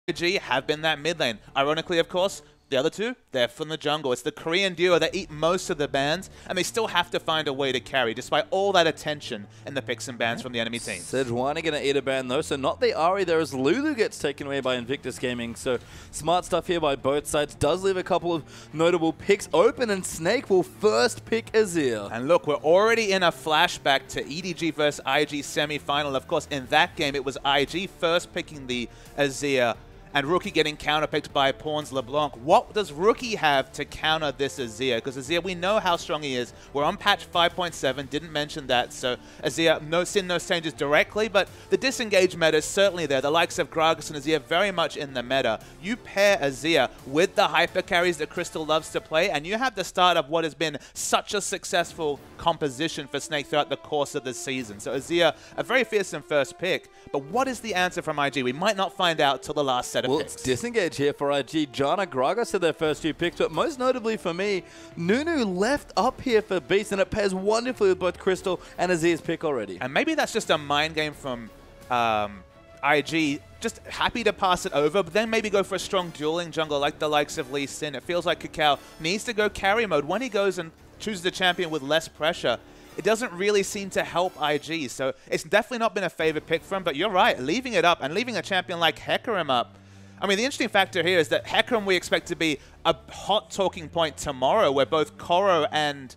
IG have been that mid lane. Ironically, of course, the other two, they're from the jungle. It's the Korean duo that eat most of the bans, and they still have to find a way to carry, despite all that attention in the picks and bans from the enemy team. Sejuani going to eat a ban, though, so not the Ahri there, as Lulu gets taken away by Invictus Gaming. So smart stuff here by both sides. Does leave a couple of notable picks open, and Snake will first pick Azir. And look, we're already in a flashback to EDG versus IG semi-final. Of course, in that game, it was IG first picking the Azir, and Rookie getting counterpicked by Pawn's LeBlanc. What does Rookie have to counter this Azir? Because Azir, we know how strong he is. We're on patch 5.7, didn't mention that. So Azir, no sin, no changes directly, but the disengage meta is certainly there. The likes of Gragas and Azir very much in the meta. You pair Azir with the hyper carries that Crystal loves to play, and you have the start of what has been such a successful composition for Snake throughout the course of the season. So Azir, a very fearsome first pick. But what is the answer from IG? We might not find out till the last set of well, picks. It's disengage here for IG. Janna, Gragas are their first two picks, but most notably for me, Nunu left up here for Beast, and it pairs wonderfully with both Crystal and Azir's pick already. And maybe that's just a mind game from IG, just happy to pass it over, but then maybe go for a strong dueling jungle like the likes of Lee Sin. It feels like Kakao needs to go carry mode. When he goes and chooses a champion with less pressure, it doesn't really seem to help IG. So it's definitely not been a favorite pick for him, but you're right, leaving it up and leaving a champion like Hecarim up. I mean, the interesting factor here is that Hecarim we expect to be a hot talking point tomorrow, where both Koro and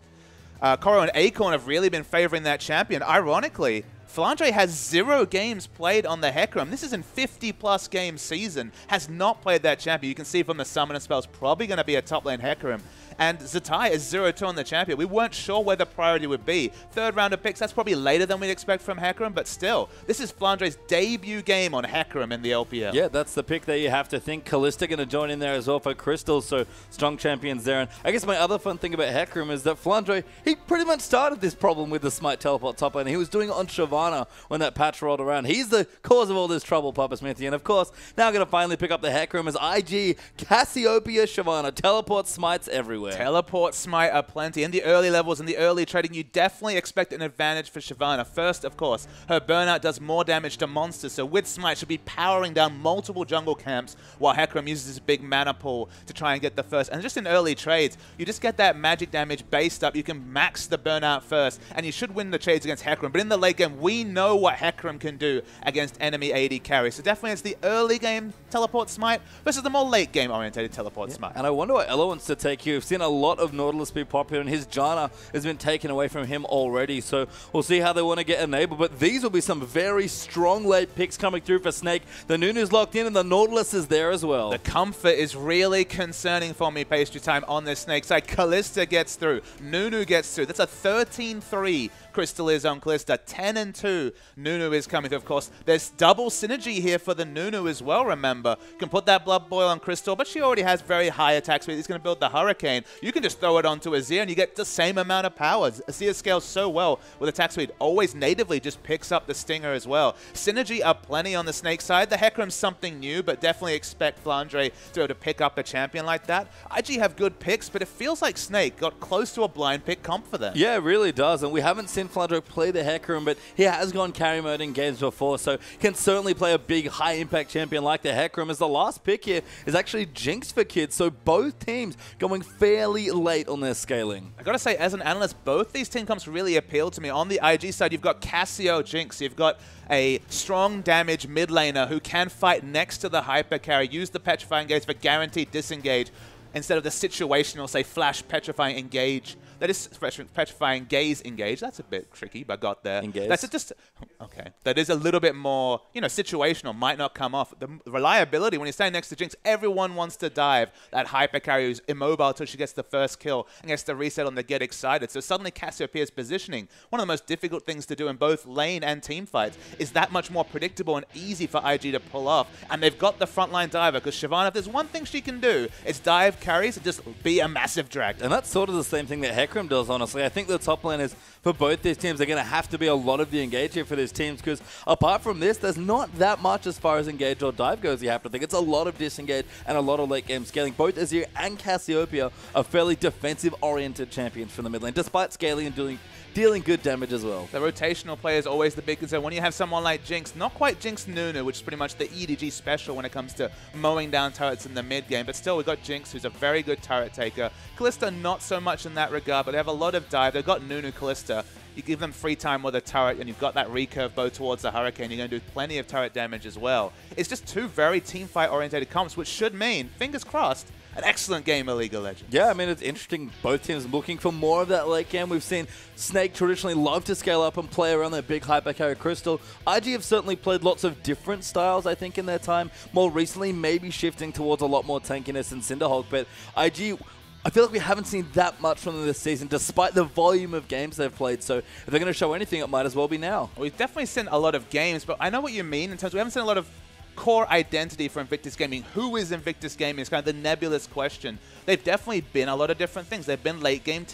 Acorn have really been favoring that champion. Ironically, Flandre has 0 games played on the Hecarim. This is in 50-plus game season. Has not played that champion. You can see from the summon and spells, probably going to be a top lane Hecarim. And Zatai is 0-2 on the champion. We weren't sure where the priority would be. Third round of picks, that's probably later than we'd expect from Hecarim, but still, this is Flandre's debut game on Hecarim in the LPL. Yeah, that's the pick that you have to think. Kalista going to join in there as well for Crystal, so strong champions there. And I guess my other fun thing about Hecarim is that Flandre, he pretty much started this problem with the Smite teleport top lane. He was doing it on Shyvana when that patch rolled around. He's the cause of all this trouble, Papa Smithy. And of course, now going to finally pick up the Hecarim as IG, Cassiopeia, Shyvana, teleport smites everywhere. Teleport smite are plenty. In the early levels, in the early trading, you definitely expect an advantage for Shyvana. First, of course, her burnout does more damage to monsters, so with smite she'll be powering down multiple jungle camps while Hecarim uses his big mana pool to try and get the first. And just in early trades, you just get that magic damage based up. You can max the burnout first, and you should win the trades against Hecarim. But in the late game, we know what Hecarim can do against enemy AD carries. So definitely it's the early game teleport smite versus the more late game oriented teleport smite. And I wonder what Elo wants to take here. We've seen a lot of Nautilus be popular, and his Janna has been taken away from him already. So we'll see how they want to get enabled. But these will be some very strong late picks coming through for Snake. The Nunu's locked in, and the Nautilus is there as well. The comfort is really concerning for me, Pastry Time, on this Snake side. Kalista gets through. Nunu gets through. That's a 13-3. Crystal is on Kalista. 10-2. Nunu is coming through, of course. There's double synergy here for the Nunu as well, remember. Can put that Blood Boil on Crystal, but she already has very high attack speed. He's going to build the Hurricane. You can just throw it onto Azir, and you get the same amount of power. Azir scales so well with attack speed. Always natively just picks up the Stinger as well. Synergy are plenty on the Snake side. The Hecarim's something new, but definitely expect Flandre to be able to pick up a champion like that. IG have good picks, but it feels like Snake got close to a blind pick comp for them. Yeah, it really does. And we haven't seen Flandre play the Hecarim, but he has gone carry mode in games before, so can certainly play a big high-impact champion like the Hecarim, as the last pick here is actually Jinx for kids, so both teams going fairly late on their scaling. I gotta say, as an analyst, both these team comps really appeal to me. On the IG side, you've got Cassio Jinx, you've got a strong damage mid laner who can fight next to the hyper carry, use the Petrifying Gaze for guaranteed disengage instead of the situational, say, flash Petrifying Engage. That is Petrifying Gaze Engage. That's a bit tricky, but got there. Engage. That's just, okay. That is a little bit more, you know, situational, might not come off. The reliability, when you're standing next to Jinx, everyone wants to dive. That hyper carry who's immobile until she gets the first kill and gets the reset on the get excited. So suddenly Cassiopeia's positioning, one of the most difficult things to do in both lane and team fights, is that much more predictable and easy for IG to pull off. And they've got the frontline diver, because Shyvana, if there's one thing she can do, it's dive carries and just be a massive drag. And that's sort of the same thing that Hecarim does, honestly. I think the top lane is, for both these teams, they're going to have to be a lot of the engage here for these teams, because apart from this, there's not that much as far as engage or dive goes, you have to think. It's a lot of disengage and a lot of late game scaling. Both Azir and Cassiopeia are fairly defensive-oriented champions from the mid lane, despite scaling and dealing good damage as well. The rotational play is always the big concern. When you have someone like Jinx, not quite Jinx Nunu, which is pretty much the EDG special when it comes to mowing down turrets in the mid game, but still we've got Jinx, who's a very good turret taker. Kalista not so much in that regard, but they have a lot of dive. They've got Nunu, Kalista. You give them free time with a turret, and you've got that recurve bow towards the Hurricane. You're going to do plenty of turret damage as well. It's just two very teamfight-oriented comps, which should mean, fingers crossed, an excellent game of League of Legends. Yeah, I mean, it's interesting. Both teams looking for more of that late game. We've seen Snake traditionally love to scale up and play around their big hyper carry Crystal. IG have certainly played lots of different styles, I think, in their time. More recently, maybe shifting towards a lot more tankiness and Cinderhulk, but IG, I feel like we haven't seen that much from them this season, despite the volume of games they've played. So if they're going to show anything, it might as well be now. We've definitely seen a lot of games, but I know what you mean in terms of we haven't seen a lot of core identity for Invictus Gaming. Who is Invictus Gaming is kind of the nebulous question. They've definitely been a lot of different things. They've been late game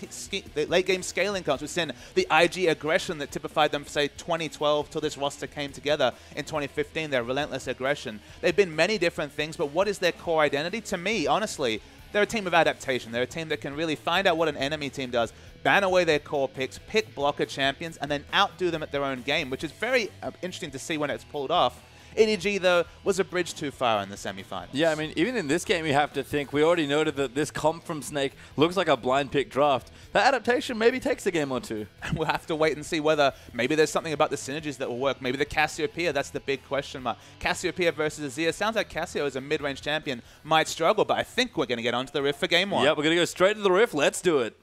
scaling cards. We've seen the IG aggression that typified them, say, 2012 till this roster came together in 2015, their relentless aggression. They've been many different things, but what is their core identity? To me, honestly, they're a team of adaptation. They're a team that can really find out what an enemy team does, ban away their core picks, pick blocker champions, and then outdo them at their own game, which is very interesting to see when it's pulled off. EDG, though, was a bridge too far in the semifinals. Yeah, I mean, even in this game, you have to think, we already noted that this comp from Snake looks like a blind pick draft. That adaptation maybe takes a game or two. We'll have to wait and see whether maybe there's something about the synergies that will work. Maybe the Cassiopeia, that's the big question mark. Cassiopeia versus Azir. Sounds like Cassio as a mid-range champion might struggle, but I think we're going to get onto the Rift for game one. Yeah, we're going to go straight to the Rift. Let's do it.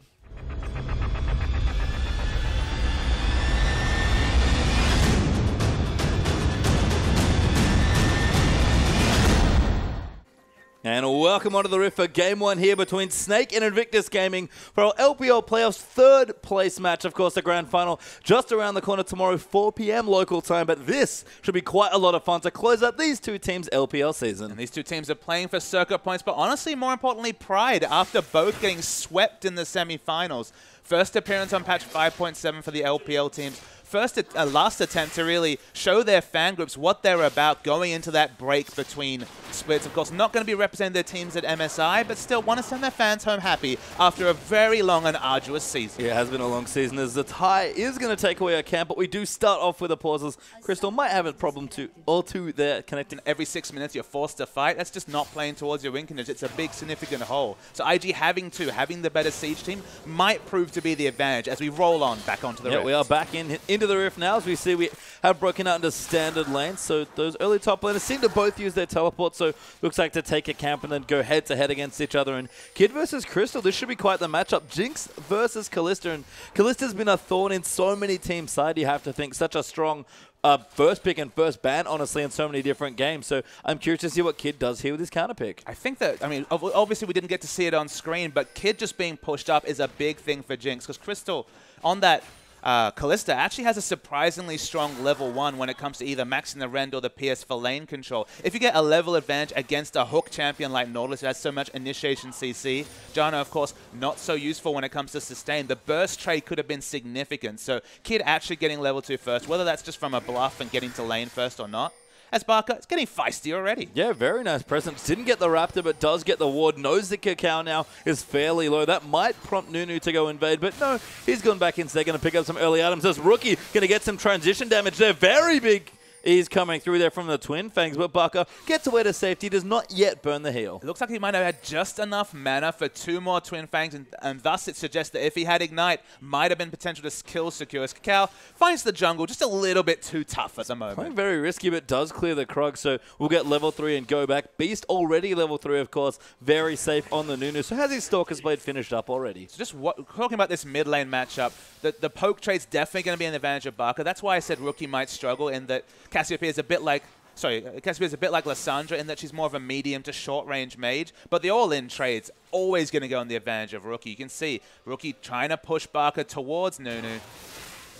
And welcome onto the Rift for Game 1 here between Snake and Invictus Gaming for our LPL Playoffs third place match. Of course, the grand final just around the corner tomorrow, 4 p.m. local time. But this should be quite a lot of fun to close out these two teams' LPL season. And these two teams are playing for circuit points, but honestly, more importantly, pride after both getting swept in the semifinals. First appearance on patch 5.7 for the LPL teams. Last attempt to really show their fan groups what they're about going into that break between splits. Of course, not going to be representing their teams at MSI, but still want to send their fans home happy after a very long and arduous season. Yeah, it has been a long season as the tie is going to take away a camp, but we do start off with the pauses. Crystal might have a problem or two there connecting. Every 6 minutes, you're forced to fight. That's just not playing towards your win condition. It's a big, significant hole. So IG having the better Siege team might prove to be the advantage as we roll on back onto the Rift. We are back into the Rift now. As we see, we have broken out into standard lanes. So those early top laners seem to both use their teleport. So looks like to take a camp and then go head-to-head against each other. And Kid versus Crystal, this should be quite the matchup. Jinx versus Kalista. And Kalista's been a thorn in so many teams' side, you have to think. Such a strong first pick and first ban, honestly, in so many different games. So I'm curious to see what Kid does here with his counter pick. I think that, I mean, obviously we didn't get to see it on screen, but Kid just being pushed up is a big thing for Jinx, because Crystal on that Kalista actually has a surprisingly strong level 1 when it comes to either maxing the rend or the PS for lane control. If you get a level advantage against a hook champion like Nautilus who has so much initiation CC, Janna, of course, not so useful when it comes to sustain. The burst trade could have been significant. So Kid actually getting level 2 first, whether that's just from a bluff and getting to lane first or not. As Barker, it's getting feisty already. Yeah, very nice presence. Didn't get the Raptor, but does get the ward. Knows the Cacao now is fairly low. That might prompt Nunu to go invade, but no, he's gone back in. So they're going to pick up some early items. This Rookie going to get some transition damage there. Very big. He's coming through there from the Twin Fangs, but Barker gets away to safety, does not yet burn the heal. It looks like he might have had just enough mana for 2 more Twin Fangs, and thus it suggests that if he had Ignite, might have been potential to kill secure. Cacao finds the jungle just a little bit too tough at the moment. Playing very risky, but does clear the Krug, so we'll get level 3 and go back. Beast already level 3, of course, very safe on the Nunu. So has his Stalker's Blade finished up already? So just talking about this mid lane matchup, the poke trade's definitely going to be an advantage of Barker. That's why I said Rookie might struggle in that Cassiopeia is a bit like Cassiopeia is a bit like Lissandra in that she's more of a medium to short range mage, but the all-in trade's always going to go on the advantage of Rookie. You can see Rookie trying to push Barker towards Nunu.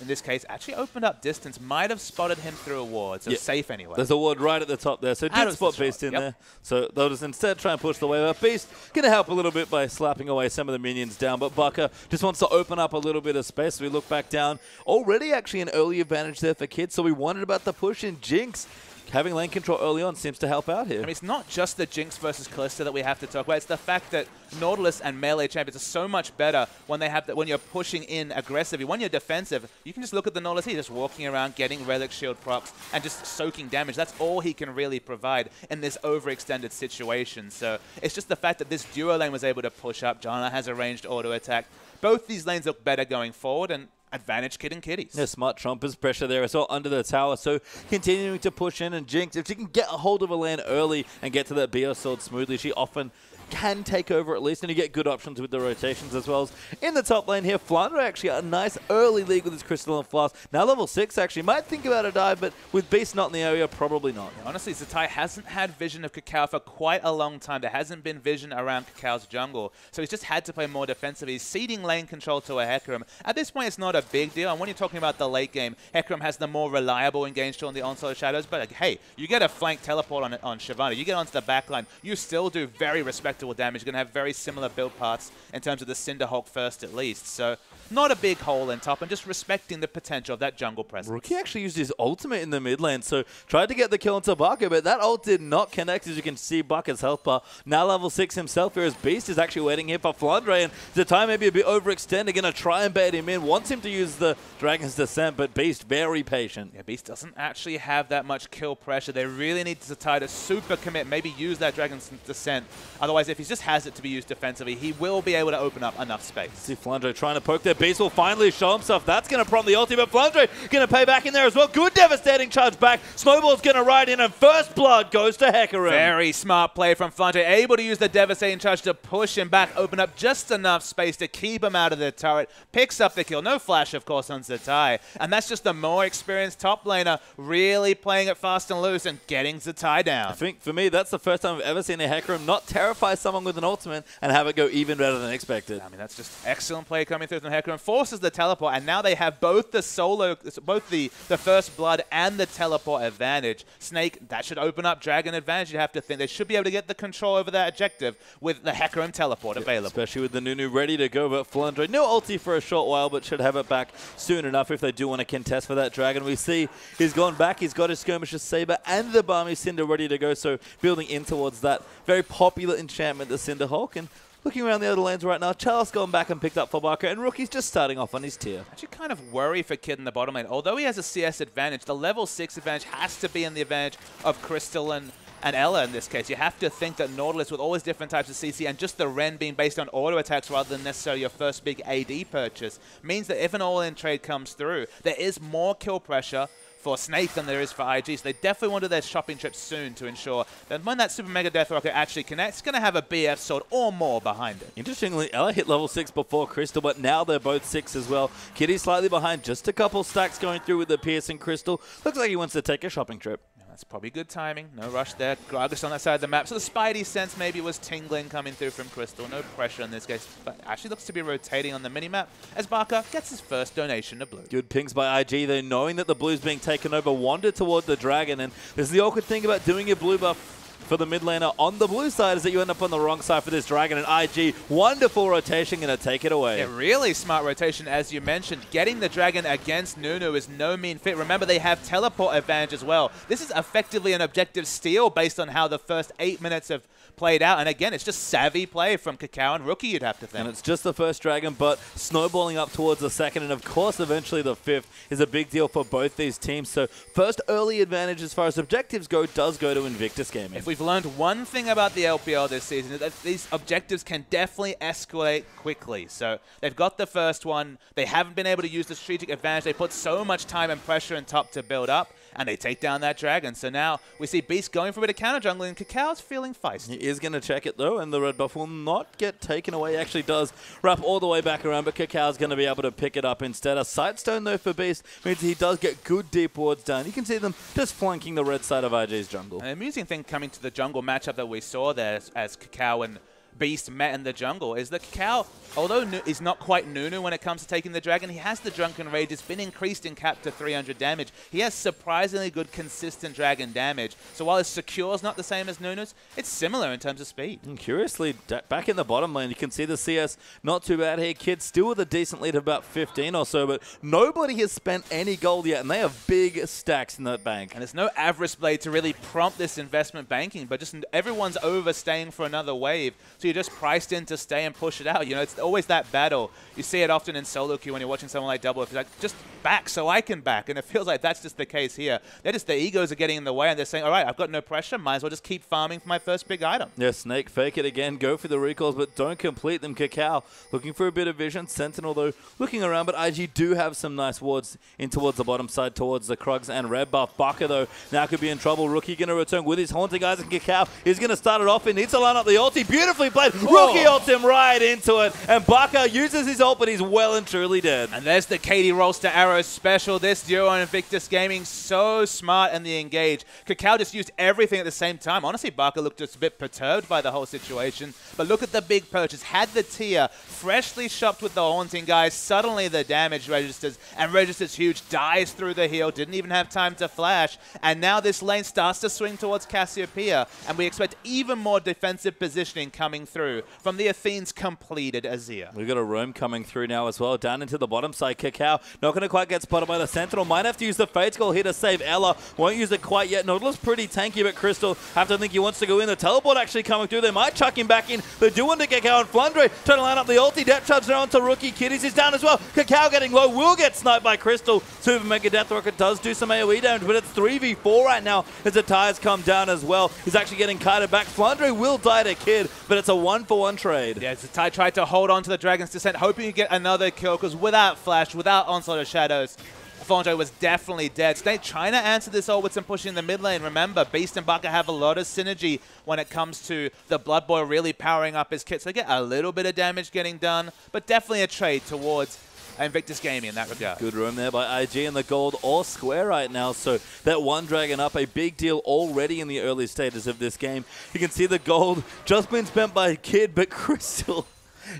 in this case, actually opened up distance, might have spotted him through a ward, so safe anyway. There's a ward right at the top there, so did spot Beast in there. So they'll just instead try and push the wave up. Beast going to help a little bit by slapping away some of the minions down, but Baka just wants to open up a little bit of space. We look back down. Already actually an early advantage there for Kid, so we wondered about the push in Jinx. Having lane control early on seems to help out here. I mean, it's not just the Jinx versus Kalista that we have to talk about. It's the fact that Nautilus and melee champions are so much better when they have when you're pushing in aggressively. When you're defensive, you can just look at the Nautilus. He's just walking around, getting relic shield procs, and just soaking damage. That's all he can really provide in this overextended situation. So it's just the fact that this duo lane was able to push up. Janna has a ranged auto attack. Both these lanes look better going forward, and advantage Kid and Kitties. Yeah, smart Trumpers pressure there as well under the tower. So continuing to push in, and Jinx, if she can get a hold of a lane early and get to that BO sword smoothly, she often can take over at least, and you get good options with the rotations as well. As in the top lane here, Flandre actually a nice early league with his Crystal and Flask. Now level 6 actually, might think about a dive, but with Beast not in the area, probably not. Yeah, honestly, Zatai hasn't had vision of Kakao for quite a long time. There hasn't been vision around Kakao's jungle, so he's just had to play more defensively. He's ceding lane control to a Hecarim. At this point, it's not a big deal, and when you're talking about the late game, Hecarim has the more reliable engage tool in the Onslaught Shadows, but like, hey, you get a flank teleport on Shyvana, you get onto the backline, you still do very respectable damage. You're going to have very similar build paths in terms of the Cinderhulk first at least. So not a big hole in top, and just respecting the potential of that jungle presence. Rookie actually used his ultimate in the mid lane, so tried to get the kill into Baka, but that ult did not connect. As you can see, Baka's health bar now level 6 himself, whereas Beast is actually waiting here for Flandre, and Zatai may be a bit overextended, going to try and bait him in, wants him to use the Dragon's Descent, but Beast very patient. Yeah, Beast doesn't actually have that much kill pressure. They really need Zatai to super commit, maybe use that Dragon's Descent. Otherwise, if he just has it to be used defensively, he will be able to open up enough space. See Flandre trying to poke there. Beast will finally show himself. That's going to prompt the ulti, but Flandre going to pay back in there as well. Good devastating charge back. Snowball's going to ride in, and first blood goes to Hecarim. Very smart play from Flandre, able to use the devastating charge to push him back, open up just enough space to keep him out of the turret. Picks up the kill. No flash, of course, on Zatai. And that's just the more experienced top laner really playing it fast and loose and getting Zatai down. I think for me, that's the first time I've ever seen a Hecarim not terrify someone with an ultimate and have it go even better than expected. I mean, that's just excellent play coming through from Hecarim. Forces the teleport, and now they have both the solo, both the first blood and the teleport advantage. Snake, that should open up Dragon advantage. You have to think they should be able to get the control over that objective with the Hecarim teleport available. Especially with the Nunu ready to go, but Flandre, no ulti for a short while, but should have it back soon enough if they do want to contest for that Dragon. We see he's gone back, he's got his Skirmisher Saber and the Balmy Cinder ready to go, so building in towards that very popular enchantment, the Cinderhulk. And looking around the other lanes right now, Charles gone back and picked up for Baka, and Rookie's just starting off on his tier. Actually kind of worry for Kid in the bottom lane. Although he has a CS advantage, the level 6 advantage has to be in the advantage of Crystal and Ella in this case. You have to think that Nautilus, with all his different types of CC and just the Ren being based on auto attacks rather than necessarily your first big AD purchase, means that if an all-in trade comes through, there is more kill pressure for Snake than there is for IG. So they definitely want to do their shopping trip soon to ensure that when that Super Mega Death Rocket actually connects, it's going to have a BF sword or more behind it. Interestingly, Ella hit level 6 before Crystal, but now they're both 6 as well. Kitty slightly behind, just a couple stacks going through with the Piercing Crystal. Looks like he wants to take a shopping trip. That's probably good timing. No rush there. Gragas on that side of the map. So the Spidey sense maybe was tingling coming through from Crystal. No pressure in this case, but actually looks to be rotating on the minimap as Baka gets his first donation to blue. Good pings by IG though, knowing that the blue's being taken over, wander toward the Dragon. And this is the awkward thing about doing your blue buff for the mid laner on the blue side, is that you end up on the wrong side for this Dragon, and IG, wonderful rotation, going to take it away. Yeah, really smart rotation, as you mentioned. Getting the Dragon against Nunu is no mean feat. Remember, they have teleport advantage as well. This is effectively an objective steal based on how the first 8 minutes have played out. And again, it's just savvy play from Kakao and Rookie, you'd have to think. And it's just the first Dragon, but snowballing up towards the second, and of course, eventually the 5th is a big deal for both these teams. So first early advantage as far as objectives go does go to Invictus Gaming. If we've learned one thing about the LPL this season, is that these objectives can definitely escalate quickly. So they've got the first one. They haven't been able to use the strategic advantage. They put so much time and pressure in top to build up, and they take down that Dragon. So now we see Beast going for a bit of counter jungling, and Kakao's feeling feisty. He is going to check it though, and the red buff will not get taken away. He actually does wrap all the way back around, but Kakao's going to be able to pick it up instead. A Sightstone though for Beast means he does get good deep wards down. You can see them just flanking the red side of IG's jungle. An amusing thing coming to the jungle matchup that we saw there as Kakao and Beast met in the jungle is that Kakao, although he's not quite Nunu when it comes to taking the dragon, he has the Drunken Rage. It's been increased in cap to 300 damage. He has surprisingly good, consistent dragon damage. So while his secure is not the same as Nunu's, it's similar in terms of speed. And curiously, back in the bottom lane, you can see the CS not too bad here. Kid still with a decent lead of about 15 or so, but nobody has spent any gold yet, and they have big stacks in that bank. And there's no Avarice Blade to really prompt this investment banking, but just everyone's overstaying for another wave. So you're just priced in to stay and push it out. You know, it's always that battle. You see it often in solo queue when you're watching someone like Double. It's like, just back so I can back. And it feels like that's just the case here. They're just, their egos are getting in the way, and they're saying, all right, I've got no pressure. Might as well just keep farming for my first big item. Yeah, Snake, fake it again. Go for the recalls, but don't complete them. Kakao looking for a bit of vision. Sentinel, though, looking around, but IG do have some nice wards in towards the bottom side, towards the Krugs and red buff. Baka, though, now could be in trouble. Rookie going to return with his Haunting Eyes, and Kakao is going to start it off. He needs to line up the ulti. Beautifully played. Rookie ults him right into it, and Baka uses his ult, but he's well and truly dead. And there's the Katie rolls to arrow special. This duo on Invictus Gaming, so smart in the engage. Kakao just used everything at the same time. Honestly, Baka looked just a bit perturbed by the whole situation, but look at the big purchase. Had the tier, freshly shopped with the Haunting Guys, suddenly the damage registers, and registers huge, dies through the heal, didn't even have time to flash, and now this lane starts to swing towards Cassiopeia, and we expect even more defensive positioning coming through from the Athene's completed Azir. We've got a roam coming through now as well, down into the bottom side. Kakao not going to quite get spotted by the Sentinel, might have to use the Fate's Call here to save Ella, won't use it quite yet. Nautilus pretty tanky, but Crystal have to think he wants to go in. The teleport actually coming through, they might chuck him back in. They're doing to Kakao, and Flandre trying to line up the ulti. Depth charge now onto Rookie. Kitties is down as well. Kakao getting low, will get sniped by Crystal. Super Mega Death Rocket does do some AoE damage, but it's 3v4 right now as the tires come down as well. He's actually getting kited back. Flandre will die to Kid, but it's a 1-for-1 trade. Yeah, it's Ty tried to hold on to the Dragon's Descent, hoping you get another kill, because without Flash, without Onslaught of Shadows, Flandre was definitely dead. Snake trying to answer this all with some pushing in the mid lane. Remember, Beast and Baka have a lot of synergy when it comes to the Blood Boy really powering up his kit. So they get a little bit of damage getting done, but definitely a trade towards Invictus Gaming in that regard. Good room there by IG, and the gold all square right now, so that one dragon up, a big deal already in the early stages of this game. You can see the gold just been spent by Kid, but Crystal,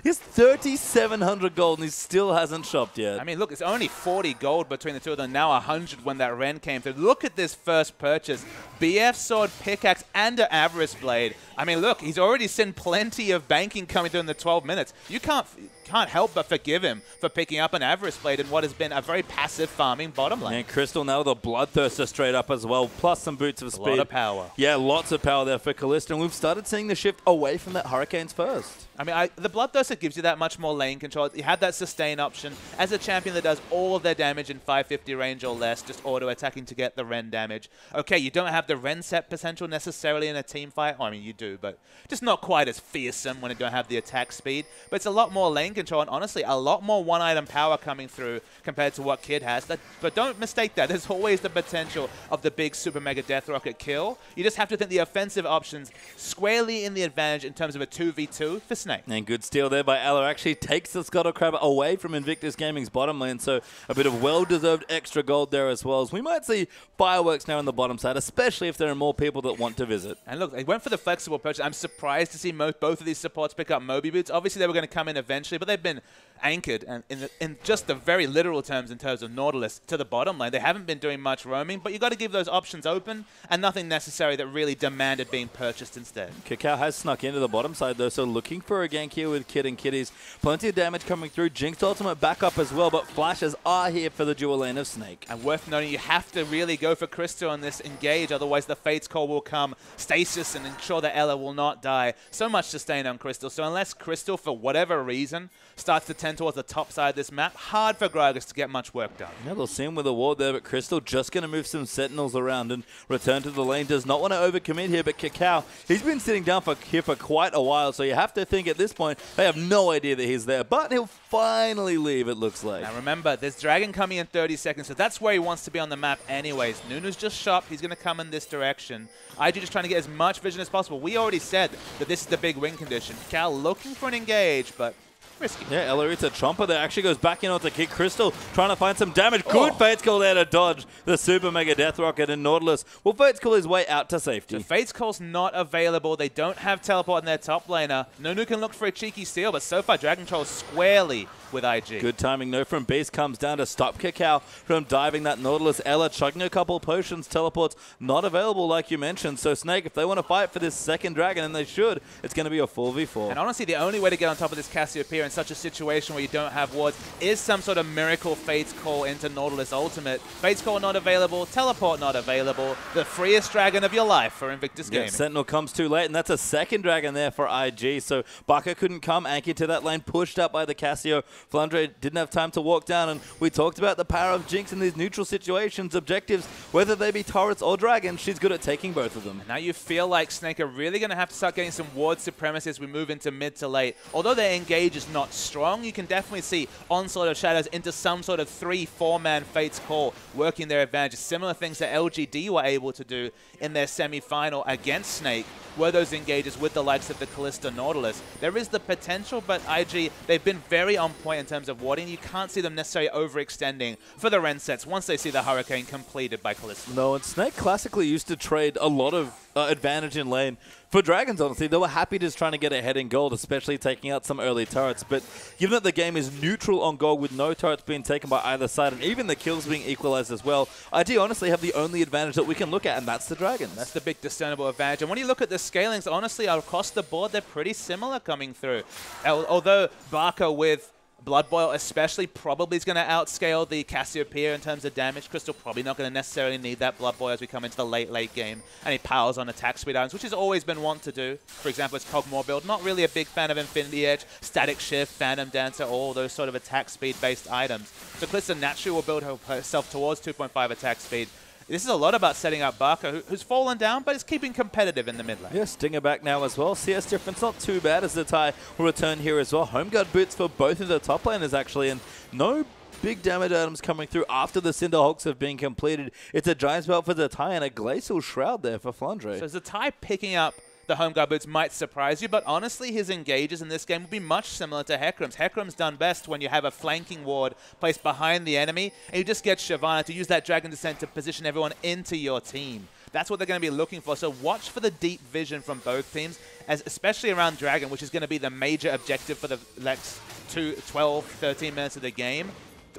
he's 3,700 gold and he still hasn't shopped yet. I mean, look, it's only 40 gold between the two of them, now 100 when that Ren came through. Look at this first purchase. BF Sword, Pickaxe, and an Avarice Blade. I mean, look, he's already seen plenty of banking coming through in the 12 minutes. You can't help but forgive him for picking up an Avarice Blade in what has been a very passive farming bottom lane. And Crystal now with a Bloodthirster straight up as well, plus some boots of speed. A lot of power. Yeah, lots of power there for Kalista, and we've started seeing the shift away from that Hurricanes first. I mean, the Bloodthirster gives you that much more lane control. You had that sustain option. As a champion that does all of their damage in 550 range or less, just auto-attacking to get the Ren damage. Okay, you don't have the Ren set potential necessarily in a team fight. Oh, I mean, you do, but just not quite as fearsome when you don't have the attack speed. But it's a lot more lane control, and honestly, a lot more one-item power coming through compared to what Kid has. But don't mistake that. There's always the potential of the big Super Mega Death Rocket kill. You just have to think the offensive options squarely in the advantage in terms of a 2v2 for Snake. And good steal there by Ella. Actually takes the Scuttle Crab away from Invictus Gaming's bottom lane, so a bit of well-deserved extra gold there as well. As we might see fireworks now on the bottom side, especially if there are more people that want to visit. And look, they went for the flexible purchase. I'm surprised to see both of these supports pick up Moby Boots. Obviously, they were going to come in eventually, but they've been anchored and in just the very literal terms in terms of Nautilus to the bottom lane. They haven't been doing much roaming, but you got to give those options open and nothing necessary that really demanded being purchased instead. Kakao has snuck into the bottom side though, so looking for a gank here with Kid and Kitties. Plenty of damage coming through. Jinx ultimate backup as well, but flashes are here for the dual lane of Snake. And worth noting, you have to really go for Crystal on this engage, otherwise the Fate's Call will come, stasis, and ensure that Ella will not die. So much sustain on Crystal, so unless Crystal, for whatever reason, starts to tend towards the top side of this map, hard for Gragas to get much work done. Yeah, they'll see him with a ward there, but Crystal just going to move some Sentinels around and return to the lane. Does not want to overcommit here, but Kakao, he's been sitting down here for quite a while, so you have to think at this point they have no idea that he's there, but he'll finally leave, it looks like. Now remember, there's Dragon coming in 30 seconds, so that's where he wants to be on the map anyways. Nunu's just shopped, he's going to come in this direction. IG just trying to get as much vision as possible. We already said that this is the big win condition. Cal looking for an engage, but Risky. Yeah, Elarita Chomper there actually goes back in onto Kid Crystal, trying to find some damage. Good Fate's Call there to dodge the Super Mega Death Rocket, and Nautilus will Fate's Call his way out to safety. The Fate's Call's not available. They don't have teleport in their top laner. Nunu can look for a cheeky steal, but so far Dragon Troll squarely with IG. Good timing, though, from Beast comes down to stop Kakao from diving that Nautilus. Ella chugging a couple potions, teleports not available like you mentioned. So Snake, if they want to fight for this second dragon, and they should, it's going to be a 4v4. And honestly, the only way to get on top of this Cassiopeia in such a situation where you don't have wards is some sort of miracle Fate's Call into Nautilus Ultimate. Fate's Call not available, teleport not available. The freest dragon of your life for Invictus Gaming. Sentinel comes too late, and that's a second dragon there for IG. So Baka couldn't come, Anki to that lane, pushed up by the Cassio. Flandre didn't have time to walk down, and we talked about the power of Jinx in these neutral situations, objectives, whether they be turrets or dragons. She's good at taking both of them. And now you feel like Snake are really going to have to start getting some ward supremacy as we move into mid to late. Although their engage is not strong, you can definitely see Onslaught of Shadows into some sort of 3-4-man Fate's Call working their advantage. Similar things that LGD were able to do in their semi-final against Snake were those engages with the likes of the Kalista Nautilus. There is the potential, but IG, they've been very on point in terms of warding. You can't see them necessarily overextending for the Ren sets once they see the Hurricane completed by Kalista. No, and Snake classically used to trade a lot of advantage in lane for dragons, honestly. They were happy just trying to get ahead in gold, especially taking out some early turrets. But given that the game is neutral on gold with no turrets being taken by either side and even the kills being equalized as well, IG honestly have the only advantage that we can look at, and that's the dragons. That's the big discernible advantage. And when you look at the scalings, honestly, across the board, they're pretty similar coming through. Although Barker with Blood Boil especially probably is going to outscale the Cassiopeia in terms of damage. Crystal probably not going to necessarily need that Blood Boil as we come into the late game. And he powers on attack speed items, which has always been wont to do. For example, it's Cogmore build. Not really a big fan of Infinity Edge, Static Shift, Phantom Dancer, all those sort of attack speed based items. So Kalista naturally will build herself towards 2.5 attack speed. This is a lot about setting up Barker, who's fallen down, but is keeping competitive in the mid lane. Yeah, Stinger back now as well. CS difference not too bad as the tie will return here as well. Home guard boots for both of the top laners actually, and no big damage items coming through after the Cinder Hulks have been completed. It's a Giant's Belt for the tie and a Glacial Shroud there for Flandre. So Zatai picking up the home guard boots might surprise you, but honestly his engages in this game will be much similar to Hecarim's. Hecarim's done best when you have a flanking ward placed behind the enemy and you just get Shyvana to use that Dragon Descent to position everyone into your team. That's what they're going to be looking for, so watch for the deep vision from both teams, especially around Dragon, which is going to be the major objective for the next 12, 13 minutes of the game.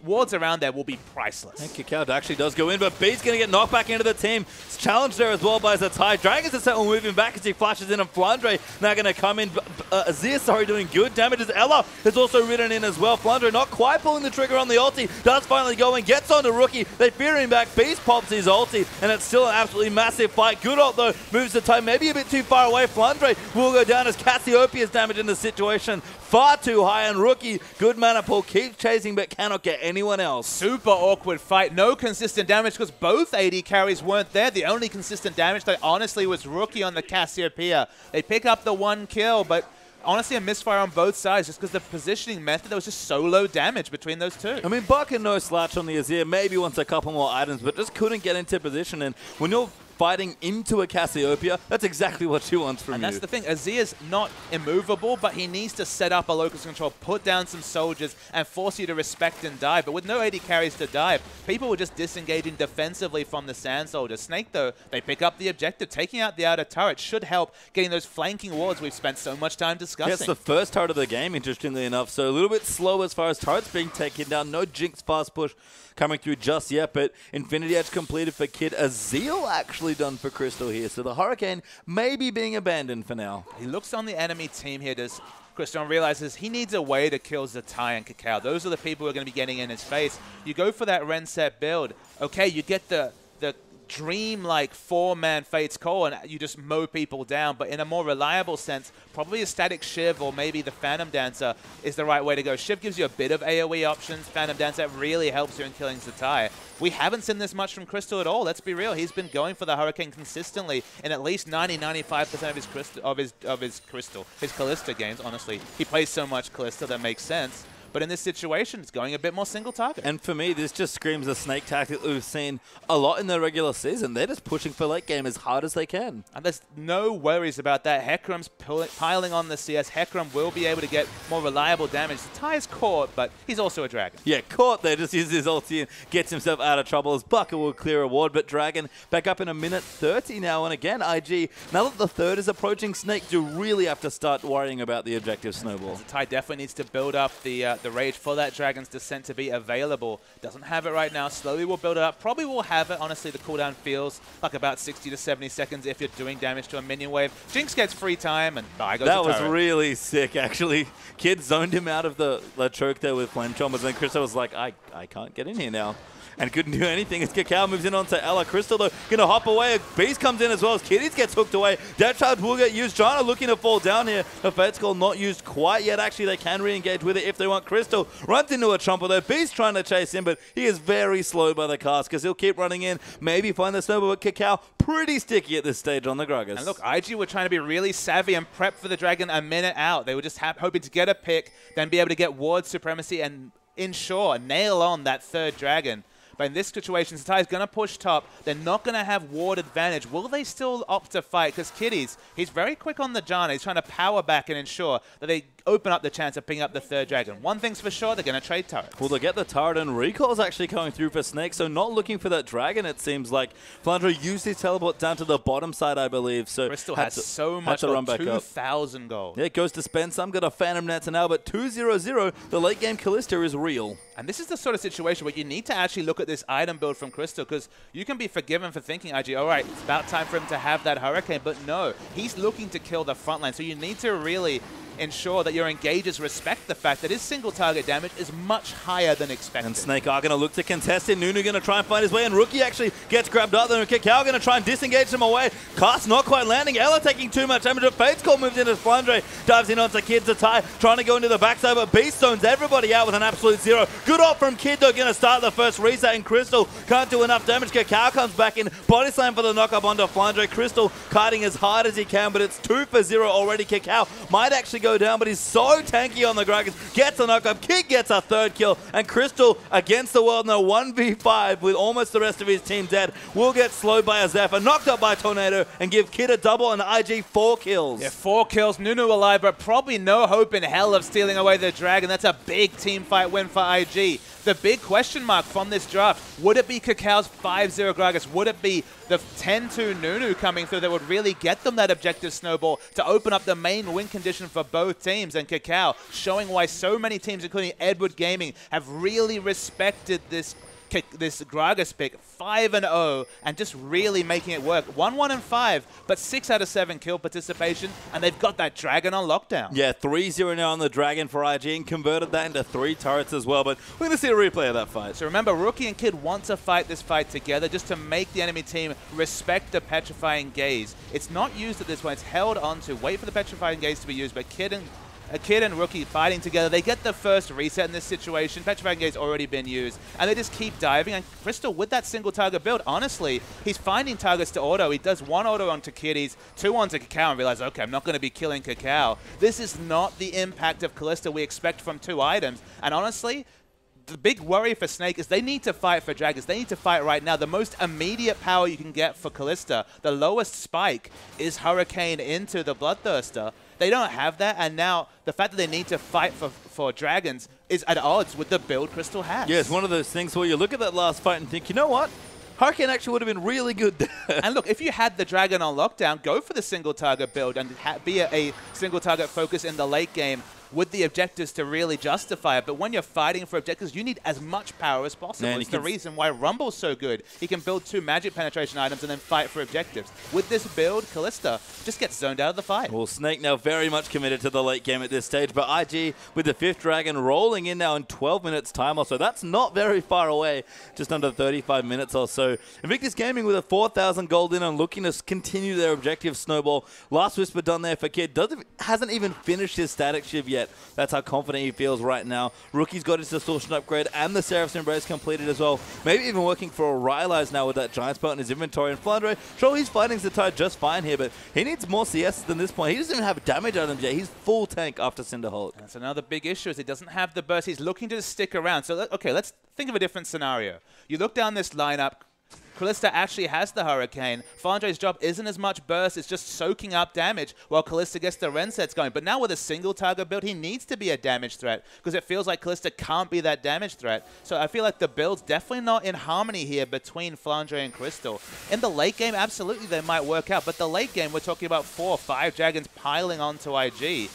Wards around there will be priceless. And Kakao actually does go in, but B's going to get knocked back into the team. It's challenged there as well by Zatai. Dragons are set moving back as he flashes in, and Flandre now going to come in. Azir, doing good damage as Ella has also ridden in as well. Flandre not quite pulling the trigger on the ulti. Does finally go in, gets onto Rookie. They fear him back. Beast pops his ulti, and it's still an absolutely massive fight. Good ult though, moves Zatai maybe a bit too far away. Flandre will go down as Cassiopeia's damage in the situation far too high, and Rookie, good mana pull, keeps chasing but cannot get anyone else. Super awkward fight. No consistent damage because both AD carries weren't there. The only consistent damage, though, honestly, was Rookie on the Cassiopeia. They pick up the one kill, but honestly a misfire on both sides just because the positioning method, there was just so low damage between those two. I mean, Barker no slouch on the Azir, maybe wants a couple more items, but just couldn't get into position. And when you're fighting into a Cassiopeia, that's exactly what she wants from you. And that's the thing, Azir's not immovable, but he needs to set up a locus control, put down some soldiers, and force you to respect and dive. But with no AD carries to dive, people were just disengaging defensively from the Sand Soldier. Snake, though, they pick up the objective. Taking out the outer turret should help getting those flanking wards we've spent so much time discussing. Yeah, it's the first turret of the game, interestingly enough, so a little bit slow as far as turrets being taken down. No Jinx fast push coming through just yet, but Infinity Edge completed for Kid. A Zeal actually done for Crystal here, so the Hurricane may be being abandoned for now. He looks on the enemy team here, does Crystal, and realizes he needs a way to kill Zatai and Kakao. Those are the people who are going to be getting in his face. You go for that Ren set build. Okay, you get the dream-like 4-man Fate's Call and you just mow people down, but in a more reliable sense, probably a Static Shiv or maybe the Phantom Dancer is the right way to go. Shiv gives you a bit of AoE options. Phantom Dancer really helps you in killing Zatai. We haven't seen this much from Crystal at all. Let's be real. He's been going for the Hurricane consistently in at least 90-95% of his Kalista games, honestly. He plays so much Kalista that makes sense. But in this situation, it's going a bit more single target. And for me, this just screams the Snake tactic that we've seen a lot in the regular season. They're just pushing for late game as hard as they can. And there's no worries about that. Hecarim's piling on the CS. Hecarim will be able to get more reliable damage. The tie is caught, but he's also a Dragon. Yeah, caught there, just uses his ulti and gets himself out of trouble as Bucket will clear a ward. But Dragon back up in a minute 30 now. And again, IG, now that the third is approaching, Snake do really have to start worrying about the objective snowball. The tie definitely needs to build up the rage for that Dragon's Descent to be available. Doesn't have it right now. Slowly will build it up. Probably will have it. Honestly, the cooldown feels like about 60 to 70 seconds if you're doing damage to a minion wave. Jinx gets free time, and bye goes the turret. That was really sick, actually. Kid zoned him out of the choke there with Flame Chombers, and Crystal was like, I can't get in here now. And couldn't do anything as Kakao moves in onto Ella. Crystal, though, going to hop away. Beast comes in as well as Kitties gets hooked away. Death Charge will get used. Jana looking to fall down here. The Fate Skull not used quite yet. Actually, they can re-engage with it if they want. Crystal runs into a Trumper, though. Beast trying to chase him, but he is very slow by the cast because he'll keep running in. Maybe find the snowball, but Kakao pretty sticky at this stage on the Gragas. And look, IG were trying to be really savvy and prep for the Dragon a minute out. They were just hoping to get a pick, then be able to get ward supremacy and ensure, nail on that third Dragon. But in this situation, Satai's going to push top. They're not going to have ward advantage. Will they still opt to fight? Because Kitties, he's very quick on the Janna. He's trying to power back and ensure that they open up the chance of picking up the third Dragon. One thing's for sure, they're going to trade turrets. Well, they get the turret, and Recall's actually coming through for Snake, so not looking for that Dragon, it seems like. Flandro used his teleport down to the bottom side, I believe. So Crystal has so much gold, 2,000 gold. Yeah, it goes to spend some, got a Phantom Nets now, but 2-0-0, the late game Callista is real. And this is the sort of situation where you need to actually look at this item build from Crystal, because you can be forgiven for thinking, IG, all right, it's about time for him to have that Hurricane, but no, he's looking to kill the front line, so you need to really ensure that your engagers respect the fact that his single target damage is much higher than expected. And Snake are going to look to contest it. Nunu going to try and find his way, and Rookie actually gets grabbed up there, and Kakao going to try and disengage him away. Cast not quite landing. Ella taking too much damage. Fate's Call moves in as Flandre dives in onto Kid to tie, trying to go into the backside, but Beast zones everybody out with an absolute zero. Good off from Kid, though, going to start the first reset, and Crystal can't do enough damage. Kakao comes back in, body slam for the knock-up onto Flandre. Crystal kiting as hard as he can, but it's 2-0 already. Kakao might actually go down, but he's so tanky on the Gragas. Gets a knock-up, Kid gets a third kill, and Crystal against the world now 1v5 with almost the rest of his team dead. Will get slowed by a Zephyr, knocked up by Tornado, and give Kid a double and IG 4 kills. Yeah, 4 kills, Nunu alive, but probably no hope in hell of stealing away the Dragon. That's a big team fight win for IG. The big question mark from this draft, would it be Kakao's 5-0 Gragas? Would it be the 10-2 Nunu coming through that would really get them that objective snowball to open up the main win condition for both teams? And Kakao showing why so many teams, including Edward Gaming, have really respected this Gragas pick, 5-0, and just really making it work. 1-1-5, but 6 out of 7 kill participation, and they've got that Dragon on lockdown. Yeah, 3-0 now on the Dragon for IG, and converted that into 3 turrets as well, but we're going to see a replay of that fight. So remember, Rookie and Kid want to fight this fight together just to make the enemy team respect the Petrifying Gaze. It's not used at this point, it's held on to wait for the Petrifying Gaze to be used, but Kid and Rookie fighting together. They get the first reset in this situation. Petrifying Gaze already been used, and they just keep diving. And Crystal, with that single target build, honestly, he's finding targets to auto. He does 1 auto onto Kitties, 2 onto Kakao, and realizes, okay, I'm not going to be killing Kakao. This is not the impact of Callista we expect from 2 items. And honestly, the big worry for Snake is they need to fight for Dragons. They need to fight right now. The most immediate power you can get for Callista, the lowest spike, is Hurricane into the Bloodthirster. They don't have that, and now the fact that they need to fight for Dragons is at odds with the build Crystal has. Yeah, it's one of those things where you look at that last fight and think, you know what? Hurricane actually would have been really good there. And look, if you had the Dragon on lockdown, go for the single target build and be a single target focus in the late game with the objectives to really justify it. But when you're fighting for objectives, you need as much power as possible. It's the reason why Rumble's so good. He can build 2 magic penetration items and then fight for objectives. With this build, Callista just gets zoned out of the fight. Well, Snake now very much committed to the late game at this stage, but IG with the 5th Dragon rolling in now in 12 minutes time or so. That's not very far away, just under 35 minutes or so. Invictus Gaming with a 4,000 gold in and looking to continue their objective snowball. Last Whisper done there for Kid. Hasn't even finished his static shiv yet. yet. That's how confident he feels right now. Rookie's got his Distortion upgrade and the Seraph's Embrace completed as well. Maybe even working for a Rylai's now with that Giant Spell in his inventory. And Flandre, sure, he's fighting Zatai just fine here, but he needs more CS than this point. He doesn't even have damage items yet. He's full tank after Cinderhulk. That's another big issue is he doesn't have the burst. He's looking to stick around. So, okay, let's think of a different scenario. You look down this lineup. Kalista actually has the Hurricane. Flandre's job isn't as much burst, it's just soaking up damage while Kalista gets the Ren sets going. But now with a single target build, he needs to be a damage threat because it feels like Kalista can't be that damage threat. So I feel like the build's definitely not in harmony here between Flandre and Crystal. In the late game, absolutely they might work out, but the late game, we're talking about 4 or 5 dragons piling onto IG.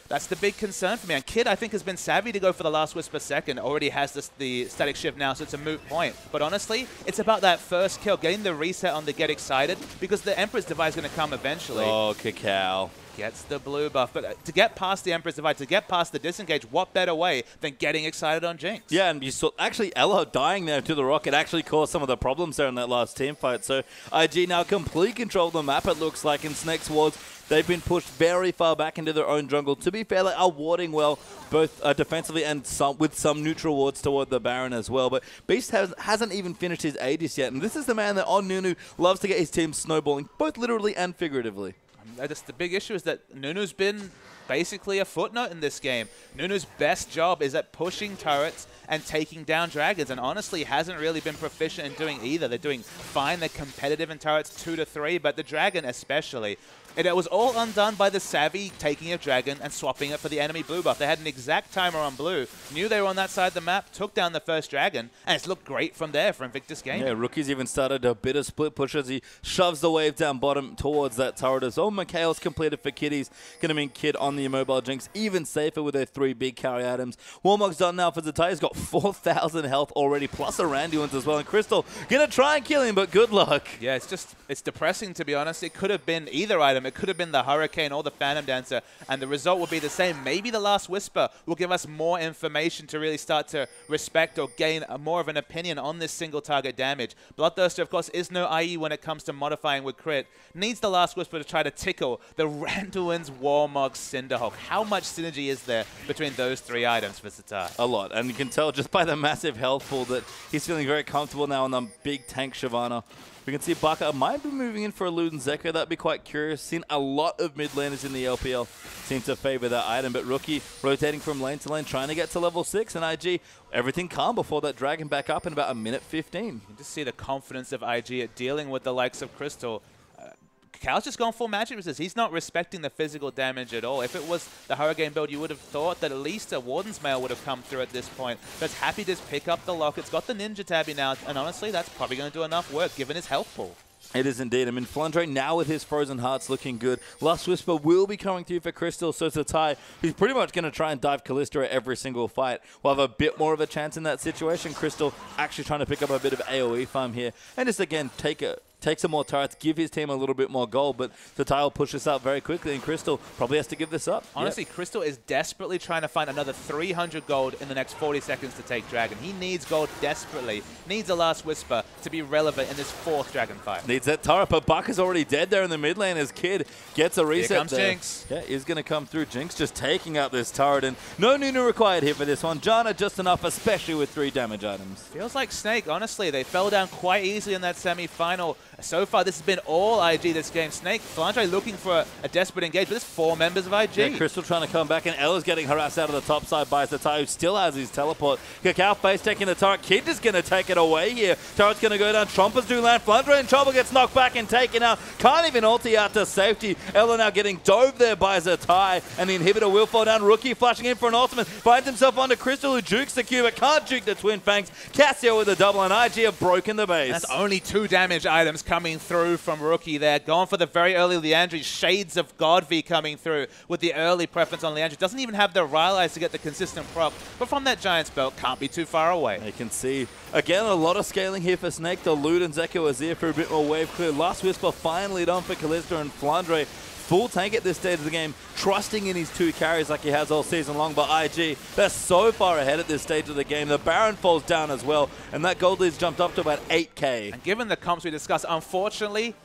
That's the big concern for me. And Kid, I think, has been savvy to go for the Last Whisper second. Already has the static shift now, so it's a moot point. But honestly, it's about that first kill, getting the reset on the Get Excited, because the Emperor's Divide is going to come eventually. Oh, Cacao. Gets the blue buff. But to get past the Emperor's Divide, to get past the disengage, what better way than getting excited on Jinx? Yeah, and you saw actually Elo dying there to the rocket actually caused some of the problems there in that last team fight. So IG now complete control of the map, it looks like, in Snake's wards. They've been pushed very far back into their own jungle. To be fair, they are warding well, both defensively and with some neutral wards toward the Baron as well. But Beast hasn't even finished his Aegis yet, and this is the man that on Nunu loves to get his team snowballing, both literally and figuratively. The big issue is that Nunu's been basically a footnote in this game. Nunu's best job is at pushing turrets and taking down dragons, and honestly hasn't really been proficient in doing either. They're doing fine, they're competitive in turrets 2 to 3, but the dragon especially. It was all undone by the savvy taking a dragon and swapping it for the enemy blue buff. They had an exact timer on blue, knew they were on that side of the map, took down the first dragon, and it's looked great from there for Invictus Gaming. Yeah, Rookie's even started a bit of split push as he shoves the wave down bottom towards that turret as well. Mikhail's completed for Kitties. Going to mean Kid on the immobile Jinx even safer with their 3 big carry items. Warmog's done now for Zatai. He's got 4,000 health already, plus a Randuin's as well. And Crystal going to try and kill him, but good luck. Yeah, it's depressing, to be honest. It could have been either item. It could have been the Hurricane or the Phantom Dancer, and the result will be the same. Maybe the Last Whisper will give us more information to really start to respect or gain more of an opinion on this single target damage. Bloodthirster, of course, is no IE when it comes to modifying with crit. Needs the Last Whisper to try to tickle the Randuin's Warmog Cinderhulk. How much synergy is there between those 3 items for Zatai? A lot, and you can tell just by the massive health pool that he's feeling very comfortable now on the big tank Shyvana. We can see Baka might be moving in for a Luden Zeko. That'd be quite curious. Seen a lot of mid laners in the LPL seem to favor that item, but Rookie rotating from lane to lane, trying to get to level 6, and IG, everything calm before that dragon back up in about 1:15. You can just see the confidence of IG at dealing with the likes of Crystal. Cal's just gone full magic resist. He's not respecting the physical damage at all. If it was the Hurricane build, you would have thought that at least a Warden's Mail would have come through at this point. But happy to just pick up the lock. It's got the Ninja Tabby now, and honestly, that's probably going to do enough work given his health pool. It is indeed. I mean, Flandre now with his Frozen Hearts looking good. Last Whisper will be coming through for Crystal, so Zatai, who's pretty much going to try and dive Kalista at every single fight, will have a bit more of a chance in that situation. Crystal actually trying to pick up a bit of AoE farm here, and just again take some more turrets, give his team a little bit more gold, but Zatai will push this out very quickly, and Crystal probably has to give this up. Honestly, yep. Crystal is desperately trying to find another 300 gold in the next 40 seconds to take Dragon. He needs gold desperately, needs a Last Whisper to be relevant in this 4th Dragon fight. Needs that turret, but Buck is already dead there in the mid lane as Kid gets a reset. Here comes there. Jinx. Yeah, is going to come through. Jinx just taking out this turret, and no Nunu required here for this one. Janna just enough, especially with 3 damage items. Feels like Snake, honestly. They fell down quite easily in that semi-final. So far, this has been all IG this game. Snake, Flandre looking for a desperate engage, but there's 4 members of IG. Yeah, Crystal trying to come back, and Ella's getting harassed out of the top side by Zatai, who still has his teleport. Cacao face taking the turret. Kid is going to take it away here. Turret's going to go down. Trompers do land. Flandre in trouble, gets knocked back and taken out. Can't even ulti out to safety. Ella now getting dove there by Zatai, and the inhibitor will fall down. Rookie flashing in for an ultimate. Finds himself onto Crystal, who jukes the Q, but can't juke the Twin Fangs. Cassio with a double, and IG have broken the base. That's only 2 damage items coming through from Rookie there. Gone for the very early Leandri. Shades of Godv coming through with the early preference on Leandri. Doesn't even have the Rylai's to get the consistent proc, but from that Giant Spell, can't be too far away. You can see, again, a lot of scaling here for Snake. The Lud and Zeko is here for a bit more wave clear. Last Whisper finally done for Kalista, and Flandre full tank at this stage of the game, trusting in his 2 carries like he has all season long. But IG, they're so far ahead at this stage of the game. The Baron falls down as well, and that gold lead's jumped up to about 8k. And given the comps we discussed, unfortunately,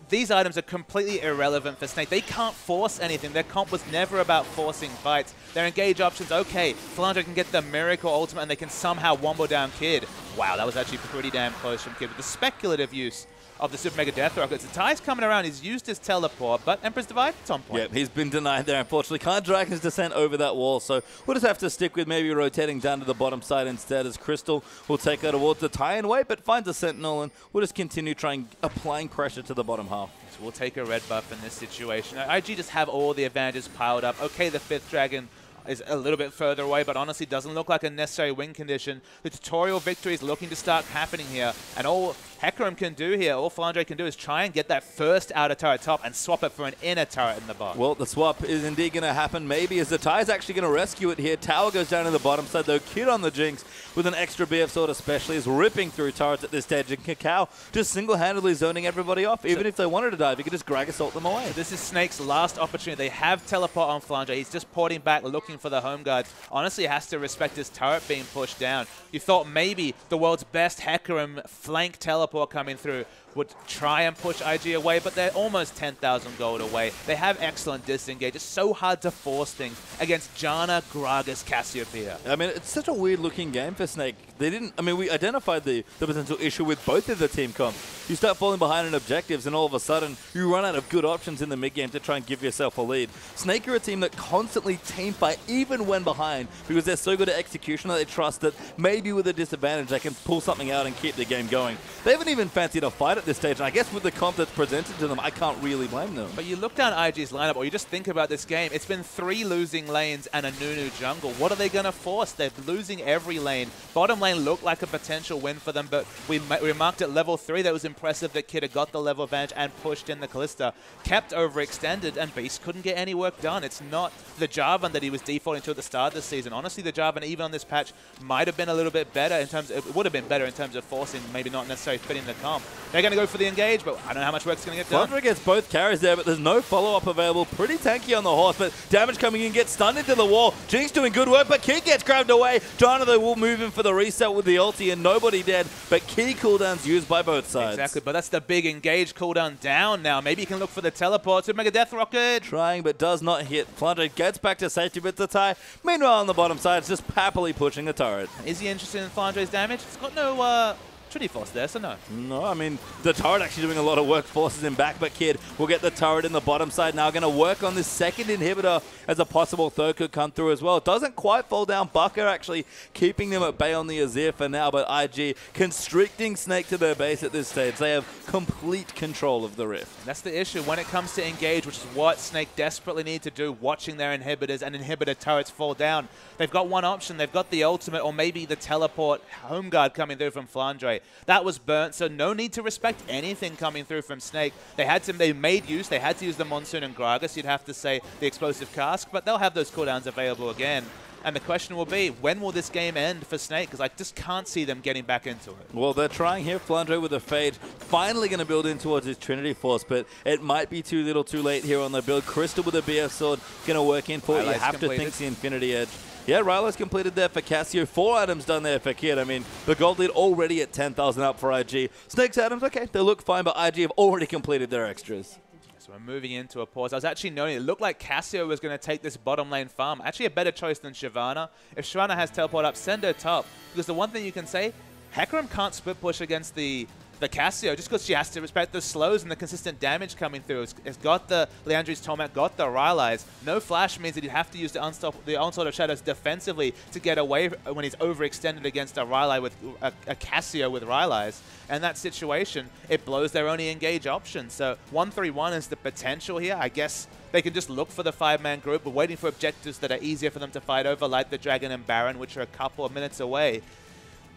these items are completely irrelevant for Snake. They can't force anything. Their comp was never about forcing fights. Their engage options, okay, Flandre can get the Miracle Ultimate and they can somehow wombo down Kid. Wow, that was actually pretty damn close from Kid with the speculative use of the Super Mega Death Rockets. The Ty's coming around. He's used his teleport, but Emperor's Divide at some point. Yeah, he's been denied there, unfortunately. Can't drag his descent over that wall, so we'll just have to stick with maybe rotating down to the bottom side instead, as Crystal will take her towards the Ty and wait, but finds a Sentinel, and we'll just continue applying pressure to the bottom half. So we'll take a red buff in this situation. IG just have all the advantages piled up. Okay, the 5th Dragon is a little bit further away, but honestly doesn't look like a necessary win condition. The tutorial victory is looking to start happening here, and all Hecarim can do here, all Flandre can do is try and get that first outer turret top and swap it for an inner turret in the bottom. Well, the swap is indeed going to happen. Maybe as the Ty is actually going to rescue it here. Tower goes down to the bottom side, though. Kid on the Jinx with an extra BF sword especially is ripping through turrets at this stage, and Kakao just single-handedly zoning everybody off. Even if they wanted to dive, he could just Grag Assault them away. This is Snake's last opportunity. They have teleport on Flandre. He's just porting back, looking for the home guard. Honestly, he has to respect his turret being pushed down. You thought maybe the world's best Hecarim flank teleport coming through would try and push IG away, but they're almost 10,000 gold away. They have excellent disengage. It's so hard to force things against Janna, Gragas, Cassiopeia. I mean, it's such a weird-looking game for Snake. They didn't... I mean, we identified the potential issue with both of the team comps. You start falling behind in objectives, and all of a sudden, you run out of good options in the mid-game to try and give yourself a lead. Snake are a team that constantly team fight, even when behind, because they're so good at execution that they trust that maybe with a disadvantage, they can pull something out and keep the game going. They haven't even fancied a fight at this stage, and I guess with the comp that's presented to them, I can't really blame them. But you look down IG's lineup, or you just think about this game, it's been 3 losing lanes and a Nunu jungle. What are they going to force? They're losing every lane. Bottom lane looked like a potential win for them, but we remarked at level 3 that was impressive that Kid had got the level advantage and pushed in the Callista. Kept overextended, and Beast couldn't get any work done. It's not the Jarvan that he was defaulting to at the start of the season. Honestly, the Jarvan, even on this patch, might have been a little bit better in terms of, it would have been better in terms of forcing, maybe not necessarily fitting the comp. They're going to go for the engage, but I don't know how much work's going to get done. Flandre gets both carries there, but there's no follow-up available. Pretty tanky on the horse, but damage coming in, gets stunned into the wall. Jinx doing good work, but Key gets grabbed away. Janna, though, will move in for the reset with the ulti, and nobody dead, but Key cooldowns used by both sides. Exactly, but that's the big engage cooldown down now. Maybe you can look for the teleport to Mega Death Rocket. Trying, but does not hit. Flandre gets back to safety with the Ty. Meanwhile, on the bottom side, it's just happily pushing the turret. Is he interested in Flandre's damage? It's got no Trinity Force there, so no. No, I mean, the turret actually doing a lot of work, forces him back, but Kid will get the turret in the bottom side now. Going to work on this second inhibitor as a possible third could come through as well. It doesn't quite fall down. Bucker actually keeping them at bay on the Azir for now, but IG constricting Snake to their base at this stage. They have complete control of the Rift. And that's the issue when it comes to engage, which is what Snake desperately need to do, watching their inhibitors and inhibitor turrets fall down. They've got one option. They've got the ultimate or maybe the teleport home guard coming through from Flandre. That was burnt, so no need to respect anything coming through from Snake. They had to use the Monsoon and Gragas, you'd have to say the explosive cask, but they'll have those cooldowns available again. And the question will be, when will this game end for Snake? Because I just can't see them getting back into it. Well, they're trying here. Flandre with a fade. Finally going to build in towards his Trinity Force, but it might be too little too late here on the build. Crystal with a BF sword going to work in for it. You have to think the Infinity Edge. Yeah, Rylo's completed there for Cassio. 4 items done there for Kid. I mean, the gold lead already at 10,000 up for IG. Snake's items, okay, they look fine, but IG have already completed their extras. So we're moving into a pause. I was actually noting it looked like Cassio was going to take this bottom lane farm. Actually a better choice than Shyvana. If Shyvana has teleport up, send her top. Because the one thing you can say, Hecarim can't split push against the Cassio just because she has to respect the slows and the consistent damage coming through. It's got the Leandri's Torment, got the Rylai's. No flash means that you have to use the Onslaught of Shadows defensively to get away when he's overextended against a Rylai with a Cassio with Rylai's. And that situation, it blows their only engage option. So 1-3-1 is the potential here. I guess they can just look for the 5-man group. We're waiting for objectives that are easier for them to fight over, like the Dragon and Baron, which are a couple of minutes away.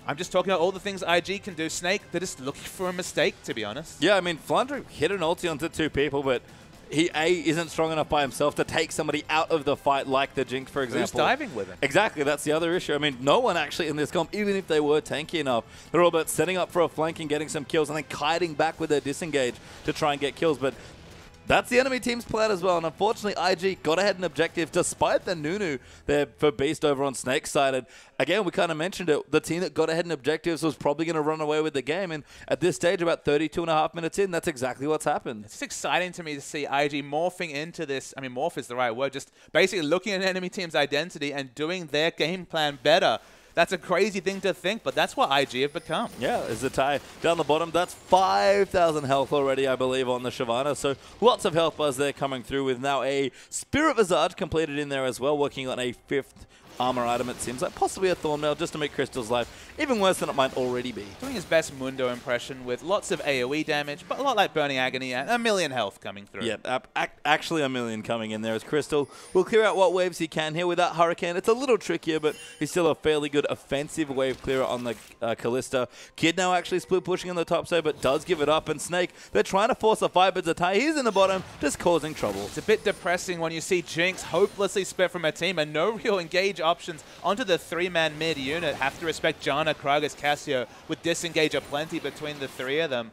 I'm just talking about all the things IG can do. Snake, they're just looking for a mistake, to be honest. Yeah, I mean, Flandre hit an ulti onto 2 people, but he, isn't strong enough by himself to take somebody out of the fight like the Jinx, for example. Who's diving with him? Exactly, that's the other issue. I mean, no one actually in this comp, even if they were tanky enough, they're all about setting up for a flank and getting some kills and then kiting back with their disengage to try and get kills. But That's the enemy team's plan as well, and unfortunately IG got ahead in objective despite the Nunu there for Beast over on Snake's side. And again, we kind of mentioned it, the team that got ahead in objectives was probably going to run away with the game, and at this stage, about 32.5 minutes in, that's exactly what's happened. It's exciting to me to see IG morphing into this. I mean, morph is the right word, just basically looking at an enemy team's identity and doing their game plan better. That's a crazy thing to think, but that's what IG have become. Yeah, it's a tie down the bottom. That's 5,000 health already, I believe, on the Shyvana. So lots of health bars there coming through with now a Spirit Visage completed in there as well, working on a 5th armor item, it seems like. Possibly a Thornmail just to make Crystal's life even worse than it might already be. Doing his best Mundo impression with lots of AoE damage, but a lot like Burning Agony and a million health coming through. Yeah, actually a million coming in there as Crystal will clear out what waves he can here with that Hurricane. It's a little trickier, but he's still a fairly good offensive wave clearer on the Kalista. Kid now actually split pushing on the top side, but does give it up. And Snake, they're trying to force a fight, but Zatai, he's in the bottom, just causing trouble. It's a bit depressing when you see Jinx hopelessly split from a team and no real engage options onto the 3-man mid unit. Have to respect Janna, Kragas, Cassio with disengage aplenty between the 3 of them.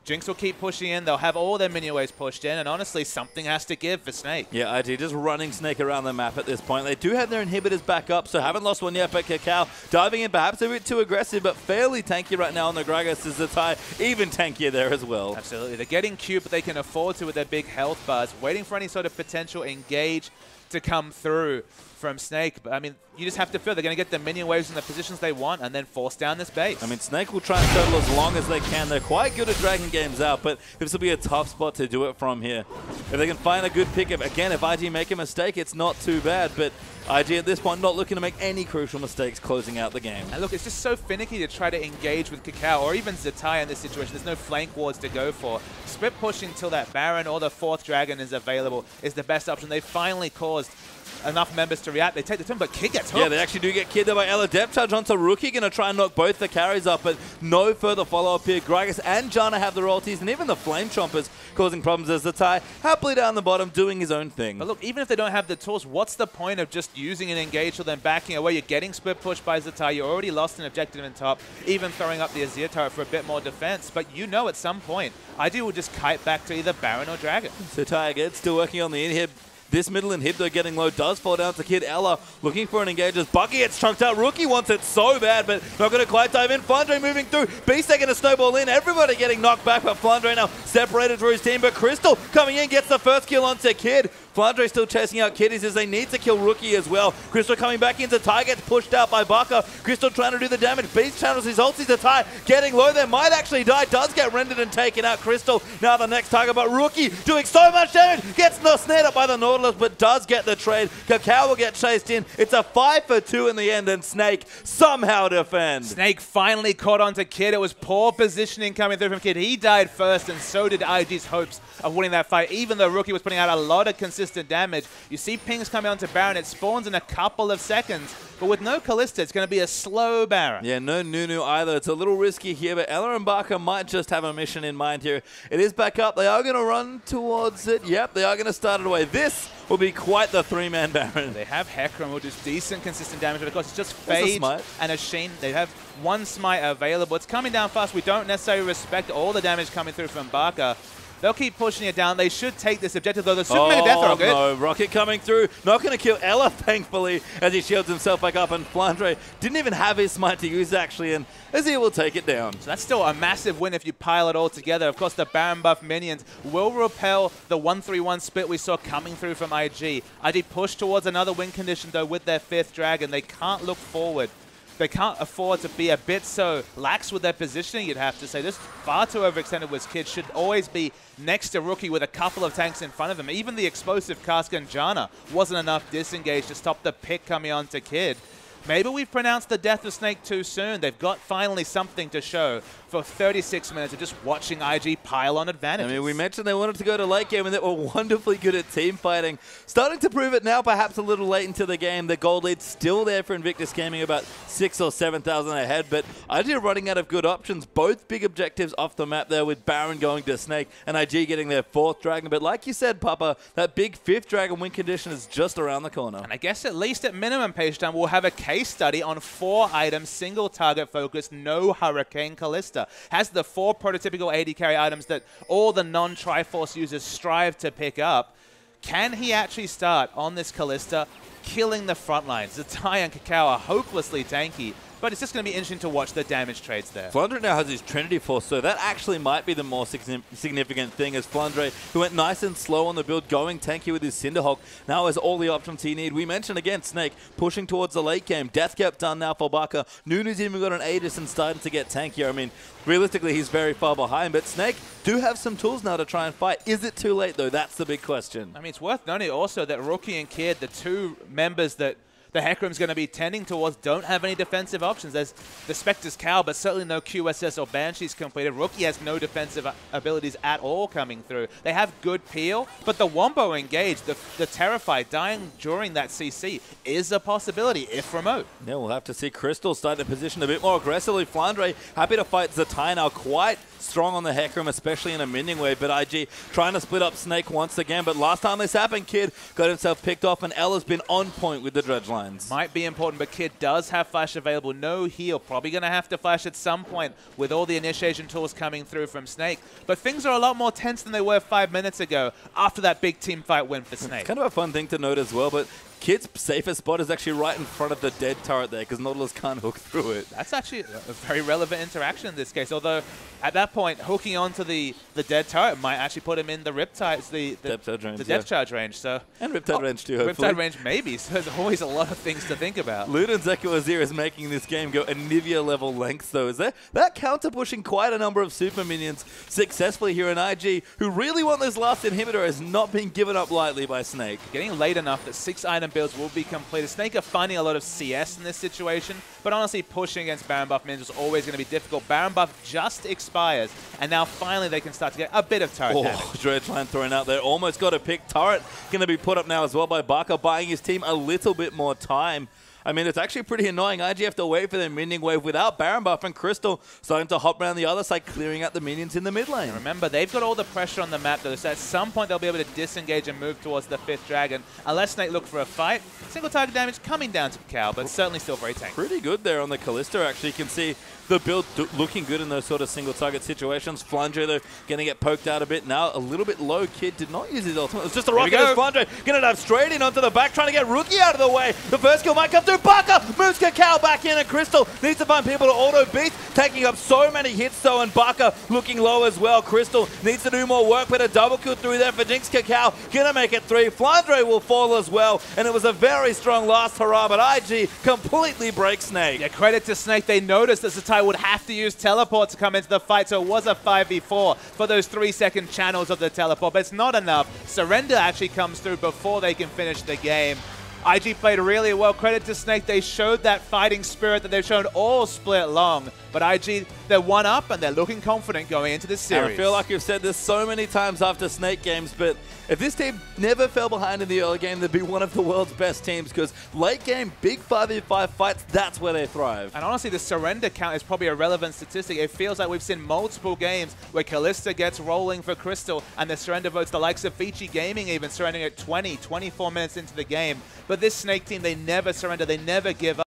Jinx will keep pushing in. They'll have all their minion waves pushed in, and honestly, something has to give for Snake. Yeah, IG just running Snake around the map at this point. They do have their inhibitors back up, so haven't lost one yet, but Kakao diving in perhaps a bit too aggressive, but fairly tanky right now on the Gragas as Zatai, even tankier there as well. Absolutely. They're getting cute, but they can afford to with their big health bars, waiting for any sort of potential engage to come through from Snake. But I mean, you just have to feel they're going to get the minion waves in the positions they want and then force down this base. I mean, Snake will try and settle as long as they can. They're quite good at dragging games out, but this will be a tough spot to do it from here. If they can find a good pick, again, if IG make a mistake, it's not too bad, but IG at this point not looking to make any crucial mistakes closing out the game. And look, it's just so finicky to try to engage with Kakao or even Zatai in this situation. There's no flank wards to go for. Split pushing till that Baron or the 4th Dragon is available is the best option. They finally caused enough members to react. They take the turn, but Kid gets hooked. Yeah, they actually do get killed there by Ella. Depth charge onto Rookie, going to try and knock both the carries up, but no further follow-up here. Gragas and Janna have the royalties, and even the Flame Chompers causing problems as Zatai happily down the bottom doing his own thing. But look, even if they don't have the tools, what's the point of just using an engage or then backing away? You're getting split pushed by Zatai. You already lost an objective in top, even throwing up the Azir turret for a bit more defense. But you know at some point, IG will just kite back to either Baron or Dragon. Zatai again still working on the inhib. This middle inhibitor getting low does fall down to Kid. Ella looking for an engage as Bucky gets chunked out. Rookie wants it so bad, but not going to quite dive in. Flandre moving through. Beast taking a snowball in. Everybody getting knocked back, but Flandre now separated for his team. But Crystal coming in, gets the first kill onto Kid. Flandre still chasing out Kid. He says they need to kill Rookie as well. Crystal coming back into Ty, gets pushed out by Baka. Crystal trying to do the damage. Beast channels his ulti to Ty, getting low there. Might actually die. Does get rendered and taken out. Crystal now the next target, but Rookie doing so much damage. Gets snared up by the Nautilus, but does get the trade. Kakao will get chased in. It's a 5-for-2 in the end, and Snake somehow defends. Snake finally caught onto Kid. It was poor positioning coming through from Kid. He died first, and so did IG's hopes of winning that fight, even though Rookie was putting out a lot of consistent damage. You see pings coming onto Baron. It spawns in a couple of seconds, but with no Kalista, it's going to be a slow Baron. Yeah, no Nunu either. It's a little risky here, but Ella and Barker might just have a mission in mind here. It is back up. They are going to run towards it. Yep, they are going to start it away. This will be quite the 3-man Baron. They have Hecarim, who does decent, consistent damage, but of course it's just Phage and a Sheen. They have one smite available. It's coming down fast. We don't necessarily respect all the damage coming through from Barker. They'll keep pushing it down. They should take this objective, though. The Super Mega Death are good. No, Rocket coming through. Not going to kill Ella, thankfully, as he shields himself back up. And Flandre didn't even have his smite to use, actually, and Azir will take it down. So that's still a massive win if you pile it all together. Of course, the Baron buff minions will repel the 1-3-1 split we saw coming through from IG. IG push towards another win condition, though, with their 5th Dragon. They can't look forward. They can't afford to be a bit so lax with their positioning, you'd have to say. This far too overextended with Kid. Should always be next to Rookie with a couple of tanks in front of him. Even the explosive Cask and Janna wasn't enough disengage to stop the pick coming on to Kid. Maybe we've pronounced the death of Snake too soon. They've got finally something to show for 36 minutes of just watching IG pile on advantages. I mean, we mentioned they wanted to go to late game and they were wonderfully good at team fighting. Starting to prove it now, perhaps a little late into the game. The gold lead's still there for Invictus Gaming, about 6,000 or 7,000 ahead, but IG running out of good options. Both big objectives off the map there, with Baron going to Snake and IG getting their 4th Dragon. But like you said, Papa, that big 5th Dragon win condition is just around the corner. And I guess at least at minimum, Page Down, we'll have a case study on 4 items, single target focus, no Hurricane Kalista. Has the 4 prototypical AD carry items that all the non-Triforce users strive to pick up. Can he actually start on this Kalista, killing the front lines? Zatai and Kakao are hopelessly tanky, but it's just going to be interesting to watch the damage trades there. Flandre now has his Trinity Force, so that actually might be the more significant thing, as Flandre, who went nice and slow on the build, going tanky with his Cinderhawk, now has all the options he needs. We mentioned again, Snake pushing towards the late game. Death Cap done now for Baka. Nunu's even got an Aegis and starting to get tankier. I mean, realistically, he's very far behind, but Snake do have some tools now to try and fight. Is it too late, though? That's the big question. I mean, it's worth noting also that Rookie and Kid, the 2 members that the Hecarim's going to be tending towards, don't have any defensive options. There's the Spectre's Cowl, but certainly no QSS or Banshees completed. Rookie has no defensive abilities at all coming through. They have good peel, but the Wombo engage, the Terrified dying during that CC is a possibility if remote. Yeah, we'll have to see Crystal start to position a bit more aggressively. Flandre happy to fight Zatai now, quite strong on the Hecarim, especially in a minion wave, but IG trying to split up Snake once again. But last time this happened, Kid got himself picked off, and Ella's been on point with the dredge lines. Might be important, but Kid does have flash available. No heal. Probably going to have to flash at some point with all the initiation tools coming through from Snake. But things are a lot more tense than they were 5 minutes ago after that big team fight win for Snake. It's kind of a fun thing to note as well, but Kid's safest spot is actually right in front of the dead turret there, because Nautilus can't hook through it. That's actually a very relevant interaction in this case, although at that point, hooking onto the dead turret might actually put him in the Riptide, the depth charge range. So, and Riptide range too, hopefully. Riptide range maybe, so there's always a lot of things to think about. Luden's Echo Azir is making this game go Anivia level lengths though. Is that counter pushing quite a number of super minions successfully here in IG, who really want this last inhibitor, has not been given up lightly by Snake. Getting late enough that 6 item builds will be completed. Snake are finding a lot of CS in this situation, but honestly pushing against Baron buff minions is always going to be difficult. Baron buff just expires, and now finally they can start to get a bit of turret damage. Dredge line thrown out there, almost got a pick. Turret going to be put up now as well by Baka, buying his team a little bit more time. I mean, it's actually pretty annoying. IG have to wait for their minion wave without Baron buff, and Crystal starting to hop around the other side, clearing out the minions in the mid lane. And remember, they've got all the pressure on the map, though, so at some point they'll be able to disengage and move towards the 5th dragon. Unless Snake look for a fight, single target damage coming down to Cal, but certainly still very tanky. Pretty good there on the Kalista, actually. You can see the build looking good in those sort of single target situations. Flandre, though, going to get poked out a bit now. A little bit low. Kid did not use his ultimate. It's just a rocket as Flandre going to dive straight in onto the back, trying to get Rookie out of the way. The first kill might come through. Baka moves Kakao back in, and Crystal needs to find people to auto beast, taking up so many hits though, and Baka looking low as well. Crystal needs to do more work, but a double kill through there for Jinx. Kakao gonna make it 3. Flandre will fall as well, and it was a very strong last hurrah, but IG completely breaks Snake. Yeah, credit to Snake. They noticed that Zatai would have to use teleport to come into the fight, so it was a 5v4 for those 3-second channels of the teleport, but it's not enough. Surrender actually comes through before they can finish the game. IG played really well. Credit to Snake. They showed that fighting spirit that they've shown all split long. But IG, they're 1-up and they're looking confident going into this series. And I feel like we've said this so many times after Snake games, but if this team never fell behind in the early game, they'd be one of the world's best teams, because late game, big 5v5 fights, that's where they thrive. And honestly, the surrender count is probably a relevant statistic. It feels like we've seen multiple games where Kalista gets rolling for Crystal and the surrender votes, the likes of Vici Gaming even surrendering at 20, 24 minutes into the game. But this Snake team, they never surrender, they never give up.